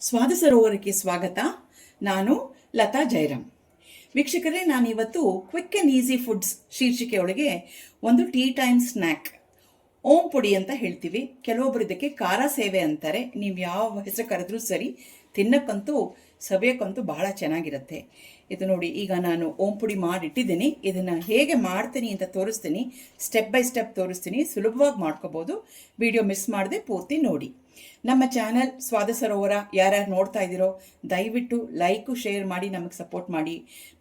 ಸ್ವಾದ ಸರೋವರಕ್ಕೆ ಸ್ವಾಗತ. ನಾನು ಲತಾ ಜಯರಾಮ್. ವೀಕ್ಷಕರೇ, ನಾನಿವತ್ತು ಕ್ವಿಕ್ ಆ್ಯಂಡ್ ಈಸಿ ಫುಡ್ಸ್ ಶೀರ್ಷಿಕೆಯೊಳಗೆ ಒಂದು ಟೀ ಟೈಮ್ ಸ್ನ್ಯಾಕ್ ಓಂ ಪುಡಿ ಅಂತ ಹೇಳ್ತೀವಿ. ಕೆಲವೊಬ್ಬರು ಇದಕ್ಕೆ ಖಾರ ಸೇವೆ ಅಂತಾರೆ. ನೀವು ಯಾವ ಹೆಸರು ಕರೆದ್ರೂ ಸರಿ, ತಿನ್ನಕ್ಕಂತೂ ಸವಿಯಕ್ಕಂತೂ ಬಹಳ ಚೆನ್ನಾಗಿರುತ್ತೆ. ಇದು ನೋಡಿ, ಈಗ ನಾನು ಓಂ ಪುಡಿ ಮಾಡಿಟ್ಟಿದ್ದೀನಿ. ಇದನ್ನು ಹೇಗೆ ಮಾಡ್ತೀನಿ ಅಂತ ತೋರಿಸ್ತೀನಿ. ಸ್ಟೆಪ್ ಬೈ ಸ್ಟೆಪ್ ತೋರಿಸ್ತೀನಿ. ಸುಲಭವಾಗಿ ಮಾಡ್ಕೋಬೋದು. ವಿಡಿಯೋ ಮಿಸ್ ಮಾಡದೆ ಪೂರ್ತಿ ನೋಡಿ. ನಮ್ಮ ಚಾನಲ್ ಸ್ವಾದ ಸರೋವರ ಯಾರ್ಯಾರು ನೋಡ್ತಾ ಇದ್ದೀರೋ ದಯವಿಟ್ಟು ಲೈಕು ಶೇರ್ ಮಾಡಿ ನಮಗೆ ಸಪೋರ್ಟ್ ಮಾಡಿ.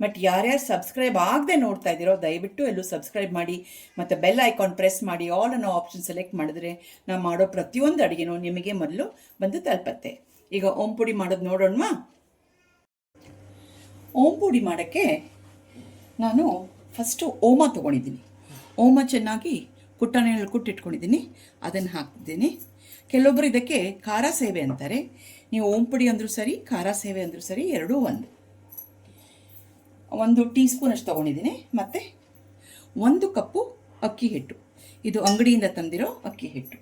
ಬಟ್ ಯಾರ್ಯಾರು ಸಬ್ಸ್ಕ್ರೈಬ್ ಆಗದೆ ನೋಡ್ತಾ ಇದ್ದೀರೋ ದಯವಿಟ್ಟು ಎಲ್ಲೂ ಸಬ್ಸ್ಕ್ರೈಬ್ ಮಾಡಿ ಮತ್ತು ಬೆಲ್ ಐಕಾನ್ ಪ್ರೆಸ್ ಮಾಡಿ ಆಲ್ ಅನ್ನೋ ಆಪ್ಷನ್ ಸೆಲೆಕ್ಟ್ ಮಾಡಿದ್ರೆ ನಾವು ಮಾಡೋ ಪ್ರತಿಯೊಂದು ಅಡುಗೆನೂ ನಿಮಗೆ ಮೊದಲು ಬಂದು ತಲುಪತ್ತೆ. ಈಗ ಓಂ ಪುಡಿ ಮಾಡೋದು ನೋಡೋಣವಾ? ಓಂ ಪುಡಿ ಮಾಡೋಕ್ಕೆ ನಾನು ಫಸ್ಟು ಓಮ ತೊಗೊಂಡಿದ್ದೀನಿ. ಓಮ ಚೆನ್ನಾಗಿ ಕುಟ್ಟನೆಯಲ್ಲಿ ಕುಟ್ಟಿಟ್ಕೊಂಡಿದ್ದೀನಿ. ಅದನ್ನು ಹಾಕ್ತಿದ್ದೀನಿ. ಕೆಲವೊಬ್ಬರು ಇದಕ್ಕೆ ಖಾರ ಸೇವೆ ಅಂತಾರೆ. ನೀವು ಓಂ ಪುಡಿ ಅಂದರೂ ಸರಿ, ಖಾರ ಸೇವೆ ಅಂದರೂ ಸರಿ, ಎರಡೂ ಒಂದು ಟೀ ಸ್ಪೂನ್ ಅಷ್ಟು ತೊಗೊಂಡಿದ್ದೀನಿ. ಮತ್ತು 1 ಕಪ್ಪು ಅಕ್ಕಿ ಹಿಟ್ಟು. ಇದು ಅಂಗಡಿಯಿಂದ ತಂದಿರೋ ಅಕ್ಕಿ ಹಿಟ್ಟು.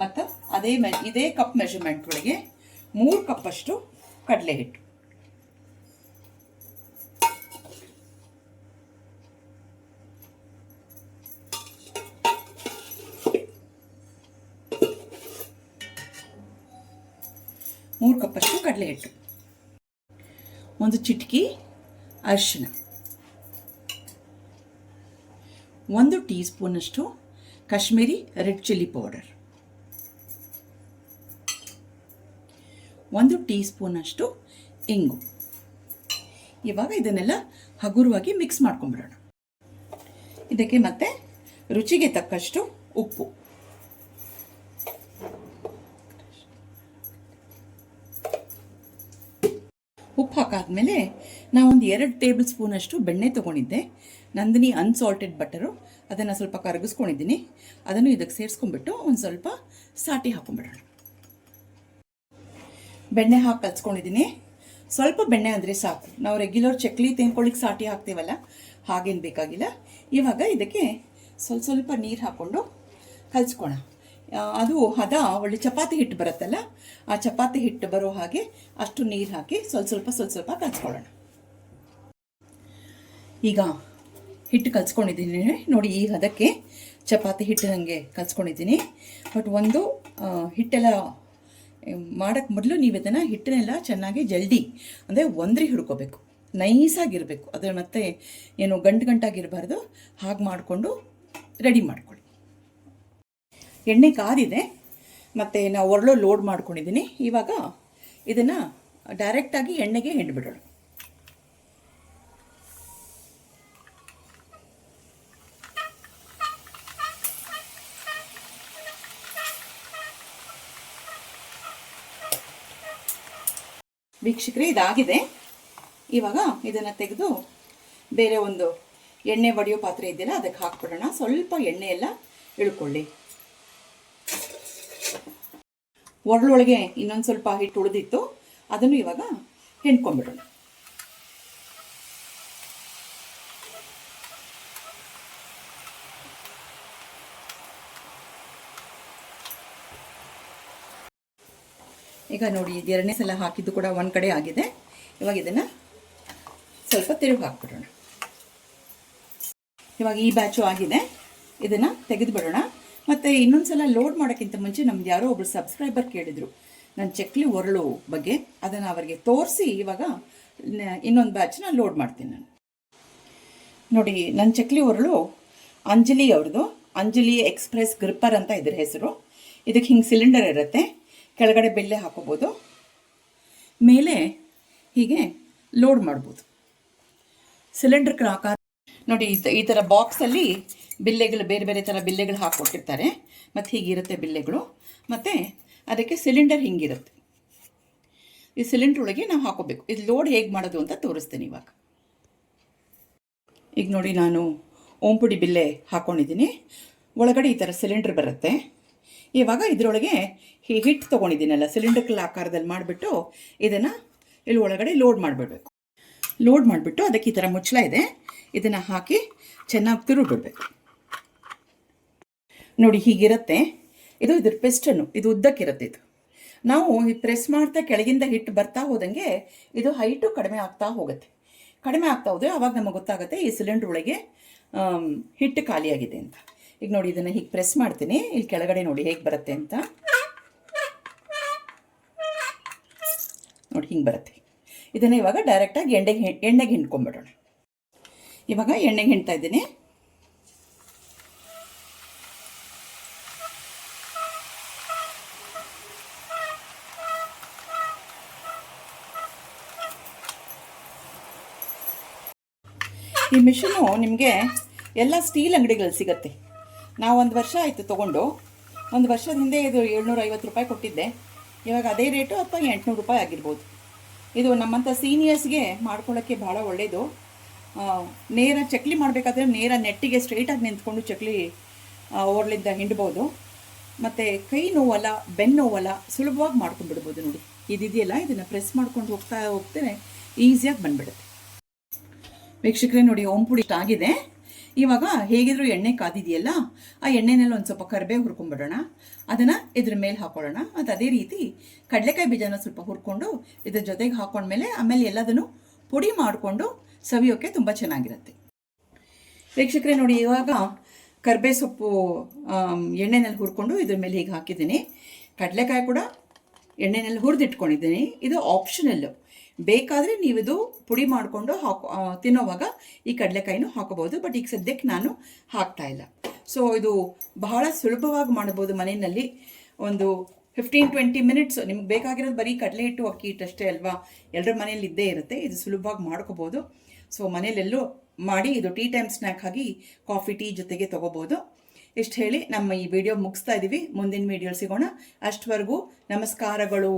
ಮತ್ತು ಇದೇ ಕಪ್ ಮೆಷರ್ಮೆಂಟ್ಗಳಿಗೆ 3 ಕಪ್ಪಷ್ಟು ಕಡಲೆ ಹಿಟ್ಟು. ಕಡಲೆ ಹಿಟ್ಟು, 1 ಚಿಟಿಕೆ ಅರಿಶಿನ, 1 ಟೀ ಸ್ಪೂನಷ್ಟು Kashmiri red chilli powder, 1 tea ಸ್ಪೂನಷ್ಟು ಇಂಗು. ಇವಾಗ ಇದನ್ನೆಲ್ಲ ಹಗುರವಾಗಿ ಮಿಕ್ಸ್ ಮಾಡ್ಕೊಂಡ್ಬಿಡೋಣ. ಇದಕ್ಕೆ ಮತ್ತೆ ರುಚಿಗೆ ತಕ್ಕಷ್ಟು ಉಪ್ಪು, ಉಪ್ಪು ಹಾಕಾದ್ಮೇಲೆ ನಾವೊಂದು 2 ಟೇಬಲ್ ಸ್ಪೂನಷ್ಟು ಬೆಣ್ಣೆ ತೊಗೊಂಡಿದ್ದೆ. Nandini unsalted butter. ಅದನ್ನು ಸ್ವಲ್ಪ ಕರಗಿಸ್ಕೊಂಡಿದ್ದೀನಿ. ಅದನ್ನು ಇದಕ್ಕೆ ಸೇರಿಸ್ಕೊಂಡ್ಬಿಟ್ಟು ಒಂದು ಸ್ವಲ್ಪ ಸಾಟಿ ಹಾಕೊಂಡ್ಬಿಡೋಣ. ಬೆಣ್ಣೆ ಹಾಕಿ ಕಲ್ಸ್ಕೊಂಡಿದ್ದೀನಿ. ಸ್ವಲ್ಪ ಬೆಣ್ಣೆ ಅಂದರೆ ಸಾಕು. ನಾವು ರೆಗ್ಯುಲರ್ ಚಕ್ಲಿ ತಿನ್ಕೊಳ್ಳಿಕ್ಕೆ ಸಾಟಿ ಹಾಕ್ತೀವಲ್ಲ, ಹಾಗೇನು ಬೇಕಾಗಿಲ್ಲ. ಇವಾಗ ಇದಕ್ಕೆ ಸ್ವಲ್ಪ ನೀರು ಹಾಕ್ಕೊಂಡು ಕಲಿಸ್ಕೋಣ. ಅದು ಹದ ಒಳ್ಳೆ ಚಪಾತಿ ಹಿಟ್ಟು ಬರುತ್ತಲ್ಲ, ಆ ಚಪಾತಿ ಹಿಟ್ಟು ಬರೋ ಹಾಗೆ ಅಷ್ಟು ನೀರು ಹಾಕಿ ಸ್ವಲ್ಪ ಕಲಿಸ್ಕೊಳ್ಳೋಣ. ಈಗ ಹಿಟ್ಟು ಕಲಿಸ್ಕೊಂಡಿದ್ದೀನಿ ನೋಡಿ. ಈ ಹದಕ್ಕೆ ಚಪಾತಿ ಹಿಟ್ಟು ನನಗೆ ಕಲಿಸ್ಕೊಂಡಿದ್ದೀನಿ. ಬಟ್ ಹಿಟ್ಟೆಲ್ಲ ಮಾಡೋಕ್ಕೆ ಮೊದಲು ನೀವು ಇದನ್ನು ಹಿಟ್ಟನ್ನೆಲ್ಲ ಚೆನ್ನಾಗಿ ಜಲ್ದಿ ಅಂದರೆ ಒಂದ್ರಿ ಹಿಡ್ಕೋಬೇಕು, ನೈಸಾಗಿರಬೇಕು. ಅದು ಮತ್ತೆ ಏನು ಗಂಟಾಗಿರಬಾರ್ದು. ಹಾಗೆ ಮಾಡಿಕೊಂಡು ರೆಡಿ ಮಾಡ್ಕೊಳ್ಳಿ. ಎಣ್ಣೆ ಕಾದಿದೆ ಮತ್ತು ನಾವು ಒರಳು ಲೋಡ್ ಮಾಡ್ಕೊಂಡಿದ್ದೀನಿ. ಇವಾಗ ಇದನ್ನು ಡೈರೆಕ್ಟಾಗಿ ಎಣ್ಣೆಗೆ ಹಿಂಡ್ಬಿಡೋಣ. ವೀಕ್ಷಕರೇ, ಇದಾಗಿದೆ. ಇವಾಗ ಇದನ್ನು ತೆಗೆದು ಬೇರೆ ಒಂದು ಎಣ್ಣೆ ಒಡೆಯೋ ಪಾತ್ರೆ ಇದೆಯಲ್ಲ ಅದಕ್ಕೆ ಹಾಕ್ಬಿಡೋಣ. ಸ್ವಲ್ಪ ಎಣ್ಣೆ ಎಲ್ಲ ಇಳ್ಕೊಳ್ಳಿ. ಒರಳೊಳಗೆ ಇನ್ನೊಂದು ಸ್ವಲ್ಪ ಹಿಟ್ಟು ಉಳಿದಿತ್ತು, ಅದನ್ನು ಇವಾಗ ಹೆಣ್ಕೊಂಡ್ಬಿಡೋಣ. ಈಗ ನೋಡಿ, 2ನೇ ಸಲ ಹಾಕಿದ್ದು ಕೂಡ ಒಂದು ಕಡೆ ಆಗಿದೆ. ಇವಾಗ ಇದನ್ನು ಸ್ವಲ್ಪ ತಿರುಗಿ ಹಾಕ್ಬಿಡೋಣ. ಇವಾಗ ಈ ಬ್ಯಾಚು ಆಗಿದೆ. ಇದನ್ನು ತೆಗೆದು ಬಿಡೋಣ. ಮತ್ತು ಇನ್ನೊಂದು ಸಲ ಲೋಡ್ ಮಾಡೋಕ್ಕಿಂತ ಮುಂಚೆ ನಮ್ದು ಯಾರೋ ಒಬ್ರು ಸಬ್ಸ್ಕ್ರೈಬರ್ ಕೇಳಿದರು ನನ್ನ ಚಕ್ಲಿ ಒರಳು ಬಗ್ಗೆ. ಅದನ್ನು ಅವರಿಗೆ ತೋರಿಸಿ ಇವಾಗ ಇನ್ನೊಂದು ಬ್ಯಾಚ್ನ ಲೋಡ್ ಮಾಡ್ತೀನಿ ನಾನು. ನೋಡಿ, ನನ್ನ ಚಕ್ಲಿ ಒರಳು ಅಂಜಲಿ ಅವ್ರದ್ದು. ಅಂಜಲಿ ಎಕ್ಸ್ಪ್ರೆಸ್ ಗ್ರಿಪ್ಪರ್ ಅಂತ ಇದ್ರ ಹೆಸರು. ಇದಕ್ಕೆ ಹಿಂಗೆ ಸಿಲಿಂಡರ್ ಇರುತ್ತೆ. ಕೆಳಗಡೆ ಬೆಲ್ಲೆ ಹಾಕೋಬೋದು, ಮೇಲೆ ಹೀಗೆ ಲೋಡ್ ಮಾಡ್ಬೋದು. ಸಿಲಿಂಡರ್ ಆಕಾರ ನೋಡಿ, ಈ ಥರ ಬಾಕ್ಸಲ್ಲಿ ಬಿಲ್ಲೆಗಳು, ಬೇರೆ ಬೇರೆ ಥರ ಬಿಲ್ಲೆಗಳು ಹಾಕ್ಕೊಟ್ಟಿರ್ತಾರೆ. ಮತ್ತು ಹೀಗಿರುತ್ತೆ ಬಿಲ್ಲೆಗಳು. ಮತ್ತು ಅದಕ್ಕೆ ಸಿಲಿಂಡರ್ ಹಿಂಗಿರುತ್ತೆ. ಈ ಸಿಲಿಂಡ್ರ್ ಒಳಗೆ ನಾವು ಹಾಕೋಬೇಕು. ಇದು ಲೋಡ್ ಹೇಗೆ ಮಾಡೋದು ಅಂತ ತೋರಿಸ್ತೀನಿ ಇವಾಗ. ಈಗ ನೋಡಿ, ನಾನು ಓಂ ಪುಡಿ ಬಿಲ್ಲೆ ಹಾಕ್ಕೊಂಡಿದ್ದೀನಿ. ಒಳಗಡೆ ಈ ಥರ ಸಿಲಿಂಡ್ರ್ ಬರುತ್ತೆ. ಇವಾಗ ಇದರೊಳಗೆ ಹಿಟ್ಟು ತೊಗೊಂಡಿದ್ದೀನಲ್ಲ, ಸಿಲಿಂಡ್ರಿಕಲ್ ಆಕಾರದಲ್ಲಿ ಮಾಡಿಬಿಟ್ಟು ಇದನ್ನು ಇಲ್ಲಿ ಒಳಗಡೆ ಲೋಡ್ ಮಾಡಿಬಿಡ್ಬೇಕು. ಲೋಡ್ ಮಾಡಿಬಿಟ್ಟು ಅದಕ್ಕೆ ಈ ಥರ ಮುಚ್ಚಳ ಇದೆ, ಇದನ್ನು ಹಾಕಿ ಚೆನ್ನಾಗಿ ತಿರುಗಿಬಿಡ್ಬೇಕು. ನೋಡಿ, ಹೀಗಿರುತ್ತೆ. ಇದು ಇದ್ರ ಪೆಸ್ಟನ್ನು, ಇದು ಉದ್ದಕ್ಕಿರುತ್ತೆ. ಇದು ನಾವು ಈ ಪ್ರೆಸ್ ಮಾಡ್ತಾ ಕೆಳಗಿಂದ ಹಿಟ್ಟು ಬರ್ತಾ ಹೋದಂಗೆ ಇದು ಹೈಟು ಕಡಿಮೆ ಆಗ್ತಾ ಹೋಗುತ್ತೆ. ಕಡಿಮೆ ಆಗ್ತಾ ಹೋದರೆ ಆವಾಗ ನಮಗೆ ಗೊತ್ತಾಗುತ್ತೆ ಈ ಸಿಲಿಂಡ್ರ್ ಒಳಗೆ ಹಿಟ್ಟು ಖಾಲಿಯಾಗಿದೆ ಅಂತ. ಈಗ ನೋಡಿ ಇದನ್ನು ಹೀಗೆ ಪ್ರೆಸ್ ಮಾಡ್ತೀನಿ, ಇಲ್ಲಿ ಕೆಳಗಡೆ ನೋಡಿ ಹೇಗೆ ಬರುತ್ತೆ ಅಂತ. ನೋಡಿ ಹಿಂಗೆ ಬರುತ್ತೆ. ಇದನ್ನು ಇವಾಗ ಡೈರೆಕ್ಟಾಗಿ ಎಣ್ಣೆಗೆ ಹಿಂಡ್ಕೊಂಡ್ಬಿಡೋಣ. ಇವಾಗ ಎಣ್ಣೆಗೆ ಹಿಂಡ್ತಾ ಇದ್ದೀನಿ. ಈ ಮಿಷಿನು ನಿಮಗೆ ಎಲ್ಲ ಸ್ಟೀಲ್ ಅಂಗಡಿಗಳಲ್ಲಿ ಸಿಗುತ್ತೆ. ನಾವು 1 ವರ್ಷ ಆಯಿತು ತೊಗೊಂಡು. 1 ವರ್ಷದ ಹಿಂದೆ ಇದು 750 ರೂಪಾಯಿ ಕೊಟ್ಟಿದ್ದೆ. ಇವಾಗ ಅದೇ ರೇಟು ಅಥವಾ 800 ರೂಪಾಯಿ ಆಗಿರ್ಬೋದು. ಇದು ನಮ್ಮಂಥ ಸೀನಿಯರ್ಸ್ಗೆ ಮಾಡ್ಕೊಳ್ಳೋಕ್ಕೆ ಭಾಳ ಒಳ್ಳೆಯದು. ನೇರ ಚಕ್ಲಿ ಮಾಡಬೇಕಾದ್ರೆ ನೇರ ನೆಟ್ಟಿಗೆ ಸ್ಟ್ರೈಟಾಗಿ ನಿಂತ್ಕೊಂಡು ಚಕ್ಲಿ ಓರ್ಲಿಂದ ಹಿಂಡ್ಬೋದು. ಮತ್ತು ಕೈ ನೋವಲ್ಲ, ಬೆನ್ನು ನೋವಲ್ಲ, ಸುಲಭವಾಗಿ ಮಾಡ್ಕೊಂಡ್ಬಿಡ್ಬೋದು. ನೋಡಿ ಇದಿದೆಯಲ್ಲ, ಇದನ್ನು ಪ್ರೆಸ್ ಮಾಡ್ಕೊಂಡು ಹೋಗ್ತೇನೆ ಈಸಿಯಾಗಿ ಬಂದುಬಿಡುತ್ತೆ. ವೀಕ್ಷಕರೇ ನೋಡಿ ಓಂ ಪುಡಿ ಆಗಿದೆ. ಇವಾಗ ಹೇಗಿದ್ರು ಎಣ್ಣೆ ಕಾದಿದೆಯಲ್ಲ, ಆ ಎಣ್ಣೆನೆಲ್ಲ ಒಂದು ಸ್ವಲ್ಪ ಕರಿಬೇವು ಹುರ್ಕೊಂಡ್ಬಿಡೋಣ. ಅದನ್ನು ಇದ್ರ ಮೇಲೆ ಹಾಕೊಳ್ಳೋಣ. ಮತ್ತು ಅದೇ ರೀತಿ ಕಡಲೆಕಾಯಿ ಬೀಜನ ಸ್ವಲ್ಪ ಹುರ್ಕೊಂಡು ಇದ್ರ ಜೊತೆಗೆ ಹಾಕೊಂಡ್ಮೇಲೆ ಆಮೇಲೆ ಎಲ್ಲದನ್ನು ಪುಡಿ ಮಾಡಿಕೊಂಡು ಸವಿಯೋಕ್ಕೆ ತುಂಬ ಚೆನ್ನಾಗಿರುತ್ತೆ. ವೀಕ್ಷಕರೇ ನೋಡಿ ಇವಾಗ ಕರಿಬೇವು ಸೊಪ್ಪು ಎಣ್ಣೆನಲ್ಲಿ ಹುರ್ಕೊಂಡು ಇದ್ರ ಮೇಲೆ ಹೀಗೆ ಹಾಕಿದ್ದೀನಿ. ಕಡಲೆಕಾಯಿ ಕೂಡ ಎಣ್ಣೆನಲ್ಲಿ ಹುರಿದಿಟ್ಕೊಂಡಿದ್ದೀನಿ. ಇದು ಆಪ್ಷನಲ್ಲು. ಬೇಕಾದರೆ ನೀವಿದು ಪುಡಿ ಮಾಡಿಕೊಂಡು ತಿನ್ನೋವಾಗ ಈ ಕಡಲೆಕಾಯಿನೂ ಹಾಕೋಬೋದು. ಬಟ್ ಈಗ ಸದ್ಯಕ್ಕೆ ನಾನು ಹಾಕ್ತಾ ಇಲ್ಲ. ಸೊ ಇದು ಬಹಳ ಸುಲಭವಾಗಿ ಮಾಡ್ಬೋದು ಮನೆಯಲ್ಲಿ. ಒಂದು 15-20 ಮಿನಿಟ್ಸ್. ನಿಮ್ಗೆ ಬೇಕಾಗಿರೋದು ಬರೀ ಕಡಲೆ ಹಿಟ್ಟು ಅಕ್ಕಿ ಹಿಟ್ಟು ಅಷ್ಟೇ ಅಲ್ವಾ, ಎಲ್ಲರ ಮನೇಲಿ ಇದ್ದೇ ಇರುತ್ತೆ. ಇದು ಸುಲಭವಾಗಿ ಮಾಡ್ಕೋಬೋದು. ಸೊ ಮನೇಲೆಲ್ಲೂ ಮಾಡಿ ಇದು ಟೀ ಟೈಮ್ ಸ್ನ್ಯಾಕ್ ಆಗಿ ಕಾಫಿ ಟೀ ಜೊತೆಗೆ ತೊಗೋಬೋದು. ಇಷ್ಟು ಹೇಳಿ ನಮ್ಮ ಈ ವಿಡಿಯೋ ಮುಗಿಸ್ತಾ ಇದ್ದೀವಿ. ಮುಂದಿನ ವಿಡಿಯೋ ಸಿಗೋಣ. ಅಷ್ಟವರೆಗೂ ನಮಸ್ಕಾರಗಳು.